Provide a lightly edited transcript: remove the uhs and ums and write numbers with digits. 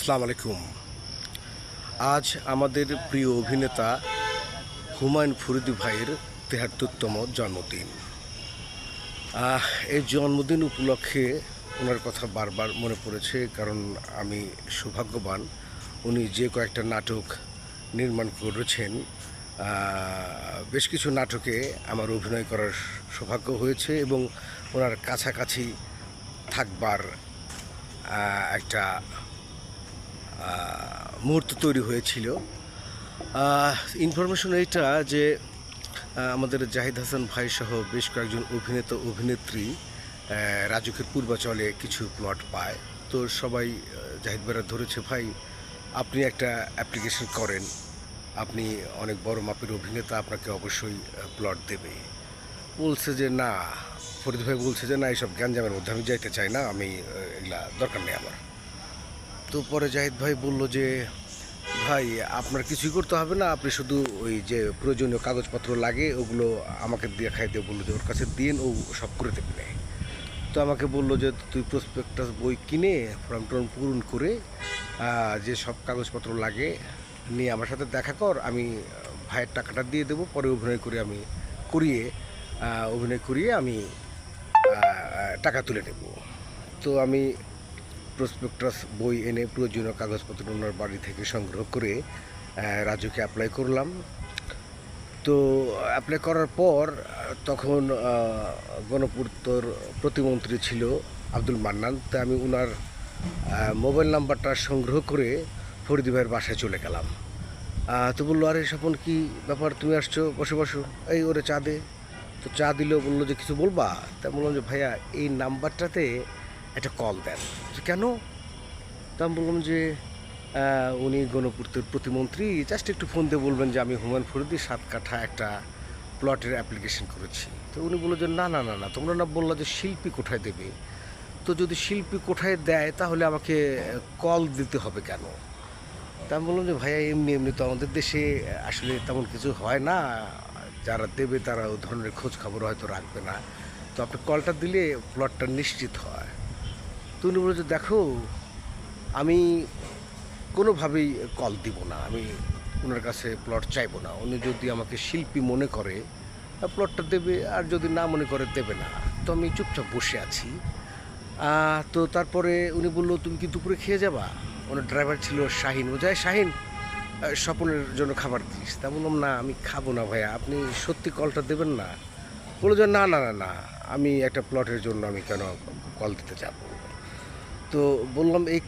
আসসালামু আলাইকুম। আজ আমাদের প্রিয় অভিনেতা হুমায়ুন ফরিদী ভাইয়ের ৭৩তম জন্মদিন। এই জন্মদিন উপলক্ষে ওনার কথা বারবার মনে পড়েছে, কারণ আমি সৌভাগ্যবান। উনি যে কয়েকটা নাটক নির্মাণ করেছেন, বেশ কিছু নাটকে আমার অভিনয় করার সৌভাগ্য হয়েছে এবং ওনার কাছাকাছি থাকবার একটা মুহূর্ত তৈরি হয়েছিল। ইনফরমেশন এইটা যে আমাদের জাহিদ হাসান ভাই সহ বেশ কয়েকজন অভিনেতা অভিনেত্রী রাজুকের পূর্বাচলে কিছু প্লট পায়। তো সবাই জাহিদ ভাইরা ধরেছে, ভাই আপনি একটা অ্যাপ্লিকেশন করেন, আপনি অনেক বড় মাপের অভিনেতা, আপনাকে অবশ্যই প্লট দেবে। বলছে যে না, ফরিদ ভাই বলছে যে না, এইসব গ্যাঞ্জামের মধ্যে আমি যাইতে চাই না, আমি এগুলা দরকার নেই আমার। তো পরে জাহিদ ভাই বলল যে ভাই আপনার কিছুই করতে হবে না, আপনি শুধু ওই যে প্রয়োজনীয় কাগজপত্র লাগে ওগুলো আমাকে দিয়ে খাই দিয়ে বললো যে ওর কাছে দিন, ও সব করে দেবে। তো আমাকে বললো যে তুই প্রসপেক্টাস বই কিনে ফর্ম টর্ম পূরণ করে যে সব কাগজপত্র লাগে নিয়ে আমার সাথে দেখা কর, আমি ভাইয়ের টাকাটা দিয়ে দেবো, পরে অভিনয় করিয়ে আমি টাকা তুলে নেব। তো আমি প্রসপেক্টাস বই এনে প্রয়োজনীয় কাগজপত্র ওনার বাড়ি থেকে সংগ্রহ করে রাজুকে অ্যাপ্লাই করলাম। তো অ্যাপ্লাই করার পর তখন গণপূর্তর প্রতিমন্ত্রী ছিল আব্দুল মান্নান। তো আমি ওনার মোবাইল নাম্বারটা সংগ্রহ করে ফরিদী ভাইয়ের বাসায় চলে গেলাম। তো বললো, আরে স্বপন কী ব্যাপার, তুমি আসছো, বসে বসো, এই ওরে চা দে। তো চা দিলেও বললো যে কিছু বলবা। তা বললাম যে ভাইয়া এই নাম্বারটাতে একটা কল দেন। কেন? তা আমি বললাম যে উনি গণপূর্তের প্রতিমন্ত্রী, জাস্ট একটু ফোন দিয়ে বলবেন যে আমি হুমায়ুন ফরিদী 7 কাঠা একটা প্লটের অ্যাপ্লিকেশন করেছি। তো উনি বললো যে না না না না, তোমরা না বললো যে শিল্পী কোঠায় দেবে, তো যদি শিল্পী কোঠায় দেয় তাহলে আমাকে কল দিতে হবে কেন? তা আমি বললাম যে ভাইয়া এমনি এমনি তো আমাদের দেশে আসলে তেমন কিছু হয় না, যারা দেবে তারা ও ধরনের খোঁজ খবর হয়তো রাখবে না, তো আপনি কলটা দিলে প্লটটা নিশ্চিত হয়। তো উনি বললো যে দেখো, আমি কোনোভাবেই কল দিব না, আমি ওনার কাছে প্লট চাইবো না। উনি যদি আমাকে শিল্পী মনে করে প্লটটা দেবে, আর যদি না মনে করে দেবে না। তো আমি চুপচাপ বসে আছি। তো তারপরে উনি বললো তুমি কি দুপুরে খেয়ে যাবা? ওনার ড্রাইভার ছিল শাহিন। ও যায়, শাহিন স্বপনের জন্য খাবার দিস। তা বললাম না, আমি খাবো না ভাইয়া, আপনি সত্যি কলটা দেবেন না? বললো যে না না না না, আমি একটা প্লটের জন্য আমি কেন কল দিতে যাবো। তো বললাম এই